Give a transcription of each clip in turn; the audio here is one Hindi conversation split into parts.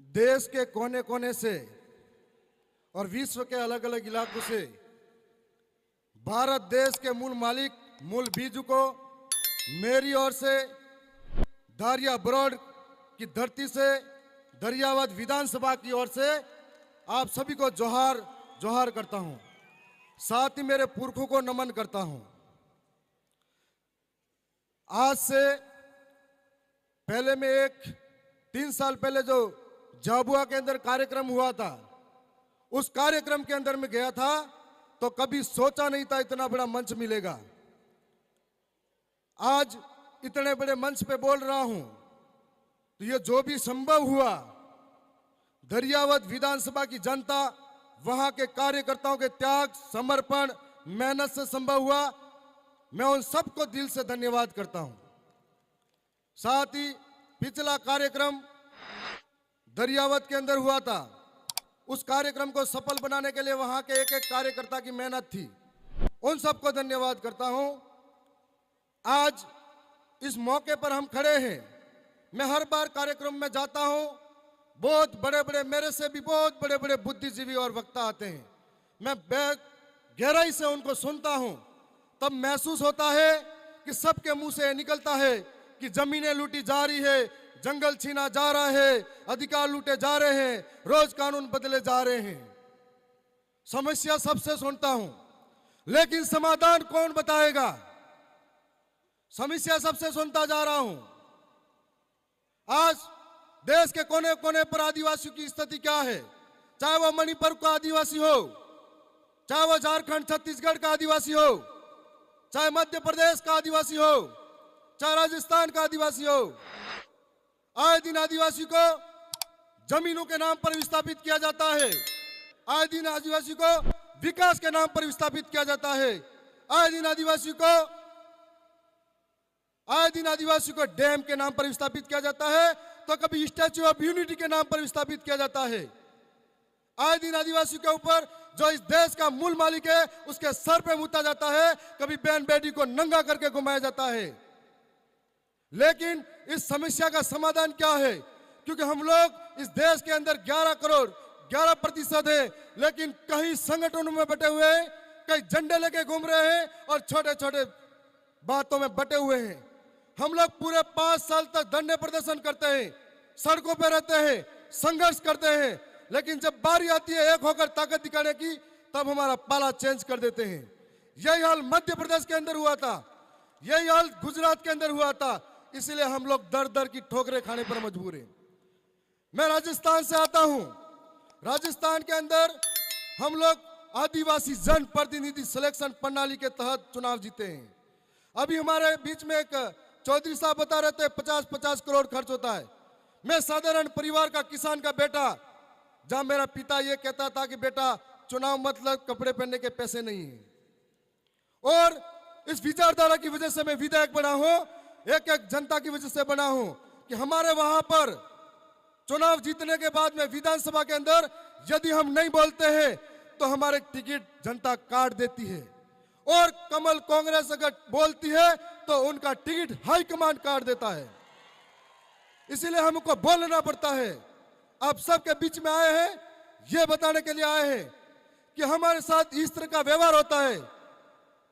देश के कोने कोने से और विश्व के अलग अलग इलाकों से भारत देश के मूल मालिक मूल बीजू को मेरी ओर से दारिया ब्रॉड की धरती से दरियावद विधानसभा की ओर से आप सभी को जोहार जोहार करता हूं। साथ ही मेरे पुरखों को नमन करता हूं। आज से पहले में 3 साल पहले जो झाबुआ के अंदर कार्यक्रम हुआ था, उस कार्यक्रम के अंदर में गया था तो कभी सोचा नहीं था इतना बड़ा मंच मिलेगा। आज इतने बड़े मंच पे बोल रहा हूं तो ये जो भी संभव हुआ, दरियावद विधानसभा की जनता, वहां के कार्यकर्ताओं के त्याग, समर्पण, मेहनत से संभव हुआ। मैं उन सबको दिल से धन्यवाद करता हूं। साथ ही पिछला कार्यक्रम दरियावद के अंदर हुआ था, उस कार्यक्रम को सफल बनाने के लिए वहां के एक एक कार्यकर्ता की मेहनत थी। उन सबको धन्यवाद करता हूं। आज इस मौके पर हम खड़े हैं। मैं हर बार कार्यक्रम में जाता हूं, बहुत बड़े बड़े, मेरे से भी बहुत बड़े बड़े बुद्धिजीवी और वक्ता आते हैं। मैं गहराई से उनको सुनता हूं, तब महसूस होता है कि सबके मुंह से निकलता है कि जमीनें लूटी जा रही है, जंगल छीना जा रहा है, अधिकार लूटे जा रहे हैं, रोज कानून बदले जा रहे हैं। समस्या सबसे सुनता हूं, लेकिन समाधान कौन बताएगा? समस्या सबसे सुनता जा रहा हूं। आज देश के कोने कोने पर आदिवासियों की स्थिति क्या है? चाहे वो मणिपुर का आदिवासी हो, चाहे वो झारखंड छत्तीसगढ़ का आदिवासी हो, चाहे मध्य प्रदेश का आदिवासी हो, चाहे राजस्थान का आदिवासी हो, आए दिन आदिवासी को जमीनों के नाम पर विस्थापित किया जाता है। आए दिन आदिवासी को विकास के नाम पर विस्थापित किया जाता है। आए दिन आदिवासी को डैम के नाम पर विस्थापित किया जाता है, तो कभी स्टैच्यू ऑफ यूनिटी के नाम पर विस्थापित किया जाता है। आए दिन आदिवासी के ऊपर जो इस देश का मूल मालिक है, उसके सर पे मुता जाता है, कभी बहन बेटी को नंगा करके घुमाया जाता है। लेकिन इस समस्या का समाधान क्या है? क्योंकि हम लोग इस देश के अंदर 11 करोड़ 11% है, लेकिन कई संगठनों में बटे हुए हैं, कई झंडे लेके घूम रहे हैं और छोटे छोटे बातों में बटे हुए हैं। हम लोग पूरे 5 साल तक धरने प्रदर्शन करते हैं, सड़कों पर रहते हैं, संघर्ष करते हैं, लेकिन जब बारी आती है एक होकर ताकत दिखाने की, तब हमारा पाला चेंज कर देते हैं। यही हाल मध्य प्रदेश के अंदर हुआ था, यही हाल गुजरात के अंदर हुआ था। इसलिए हम लोग दर दर की ठोकरें खाने पर मजबूर हैं। मैं राजस्थान से आता हूं। राजस्थान के अंदर हम लोग आदिवासी जन प्रतिनिधि सिलेक्शन प्रणाली के तहत चुनाव जीते हैं। अभी हमारे बीच में एक चौधरी साहब बता रहे थे 50-50 करोड़ खर्च होता है। मैं साधारण परिवार का किसान का बेटा, जहां मेरा पिता ये कहता था कि बेटा चुनाव मतलब कपड़े पहनने के पैसे नहीं है, और इस विचारधारा की वजह से मैं विधायक बना हूं, एक एक जनता की वजह से बना हूं कि हमारे वहां पर चुनाव जीतने के बाद में विधानसभा के अंदर यदि हम नहीं बोलते हैं तो हमारे टिकट जनता काट देती है, और कमल कांग्रेस अगर बोलती है तो उनका टिकट हाईकमांड काट देता है। इसीलिए हमको बोलना पड़ता है। आप सबके बीच में आए हैं, ये बताने के लिए आए हैं कि हमारे साथ इस तरह का व्यवहार होता है।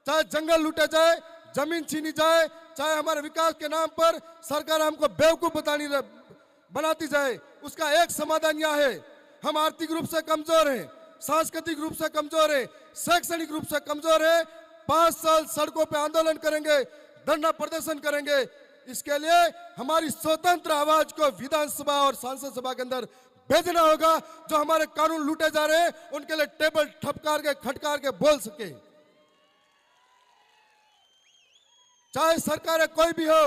चाहे जंगल लूटे जाए, जमीन छीनी जाए, चाहे हमारे विकास के नाम पर सरकार हमको बेवकूफ बनाती जाए, उसका एक समाधान यह है, हम आर्थिक रूप से कमजोर हैं, सांस्कृतिक रूप से कमजोर हैं, शैक्षणिक रूप से कमजोर हैं। 5 साल सड़कों पे आंदोलन करेंगे, धरना प्रदर्शन करेंगे। इसके लिए हमारी स्वतंत्र आवाज को विधानसभा और सांसद सभा के अंदर भेजना होगा। जो हमारे कानून लूटे जा रहे हैं, उनके लिए टेबल ठपकार के खटकार के बोल सके। चाहे सरकारें कोई भी हो,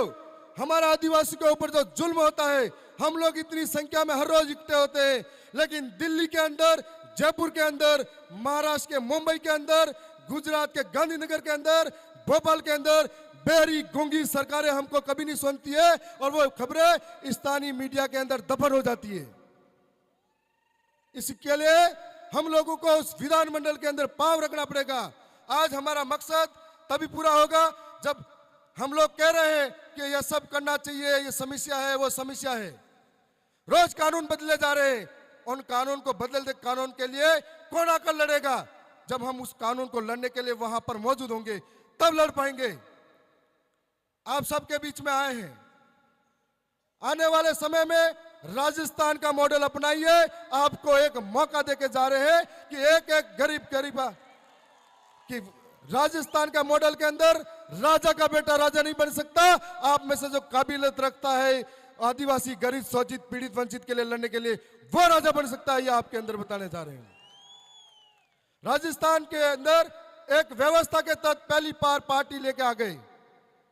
हमारा आदिवासी के ऊपर जो जुल्म होता है, हम लोग इतनी संख्या में हर रोज इकट्ठे होते हैं, लेकिन दिल्ली के अंदर, जयपुर के अंदर, महाराष्ट्र के मुंबई के अंदर, गुजरात के गांधीनगर के अंदर, भोपाल के अंदर बेरी गूंगी सरकारें हमको कभी नहीं सुनती है, और वो खबरें स्थानीय मीडिया के अंदर दफन हो जाती है। इसके लिए हम लोगों को उस विधानमंडल के अंदर पांव रखना पड़ेगा। आज हमारा मकसद तभी पूरा होगा जब हम लोग कह रहे हैं कि यह सब करना चाहिए, ये समस्या है, वो समस्या है। रोज कानून बदले जा रहे हैं। उन कानून को बदलते कानून के लिए कौन आकर लड़ेगा? जब हम उस कानून को लड़ने के लिए वहां पर मौजूद होंगे तब लड़ पाएंगे। आप सबके बीच में आए हैं। आने वाले समय में राजस्थान का मॉडल अपनाइए। आपको एक मौका देके जा रहे हैं कि एक एक गरीब कि राजस्थान का मॉडल के अंदर राजा का बेटा राजा नहीं बन सकता। आप में से जो काबिलियत रखता है आदिवासी, गरीब, शोषित, पीड़ित, वंचित के लिए लड़ने के लिए, वो राजा बन सकता है। ये आपके अंदर बताने जा रहे हैं। राजस्थान के अंदर एक व्यवस्था के तहत पहली बार पार्टी लेके आ गए।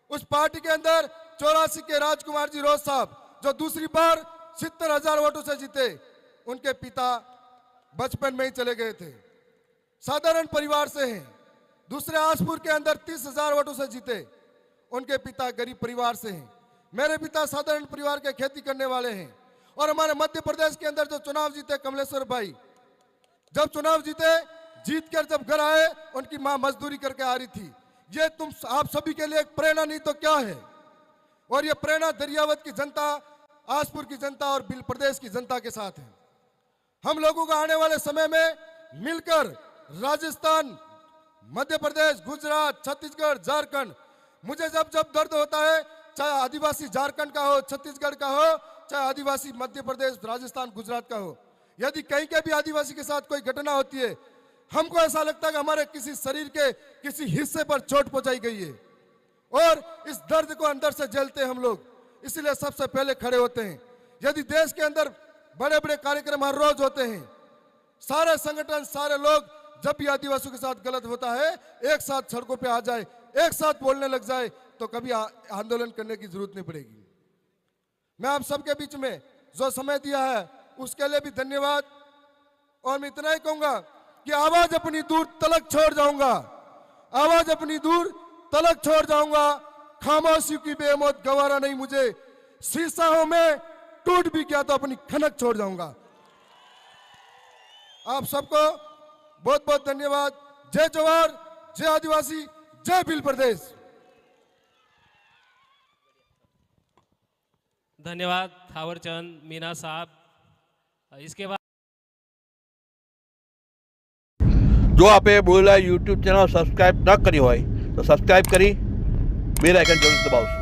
उस पार्टी के अंदर 84 के राजकुमार जी रोज साहब, जो दूसरी बार 70,000 वोटों से जीते, उनके पिता बचपन में ही चले गए थे। साधारण परिवार से हैं। दूसरे आसपुर के अंदर 30,000 वोटों से जीते, उनके पिता गरीब परिवार से हैं। मेरे पिता साधारण परिवार के खेती करने वाले हैं। और हमारे मध्य प्रदेश के अंदर जो चुनाव जीते कमलेश्वर भाई, जब चुनाव जीत कर जब घर आए, उनकी मां मजदूरी करके आ रही थी। ये तुम आप सभी के लिए एक प्रेरणा नहीं तो क्या है? और ये प्रेरणा दरियावत की जनता, आसपुर की जनता और बिल प्रदेश की जनता के साथ है। हम लोगों को आने वाले समय में मिलकर राजस्थान, मध्य प्रदेश, गुजरात, छत्तीसगढ़, झारखंड, मुझे जब जब दर्द होता है, चाहे आदिवासी झारखंड का हो, छत्तीसगढ़ का हो, चाहे आदिवासी मध्य प्रदेश, राजस्थान, गुजरात का हो, यदि कहीं के भी आदिवासी के साथ कोई घटना होती है, हमको ऐसा लगता है कि हमारे किसी शरीर के किसी हिस्से पर चोट पहुंचाई गई है और इस दर्द को अंदर से झेलते हैं हम लोग। इसलिए सबसे पहले खड़े होते हैं। यदि देश के अंदर बड़े बड़े कार्यक्रम हर रोज होते हैं, सारे संगठन, सारे लोग जब भी आदिवासियों के साथ गलत होता है एक साथ सड़कों पे आ जाए, एक साथ बोलने लग जाए, तो कभी आंदोलन करने की जरूरत नहीं पड़ेगी। मैं आप सबके बीच में जो समय दिया है उसके लिए भी धन्यवाद। और मैं इतना ही कहूंगा कि आवाज अपनी दूर तलक छोड़ जाऊंगा, आवाज अपनी दूर तलक छोड़ जाऊंगा। खामोशी की बेमौत गवारा नहीं मुझे, शीशा हो में टूट भी गया तो अपनी खनक छोड़ जाऊंगा। आप सबको बहुत बहुत धन्यवाद। जय जवाहर, जय आदिवासी, जय भील प्रदेश। धन्यवाद थावरचंद मीना साहब। इसके बाद जो आपे बोला यूट्यूब चैनल सब्सक्राइब न करी हो तो सब्सक्राइब करी, बेल आइकन जरूर दबाओ।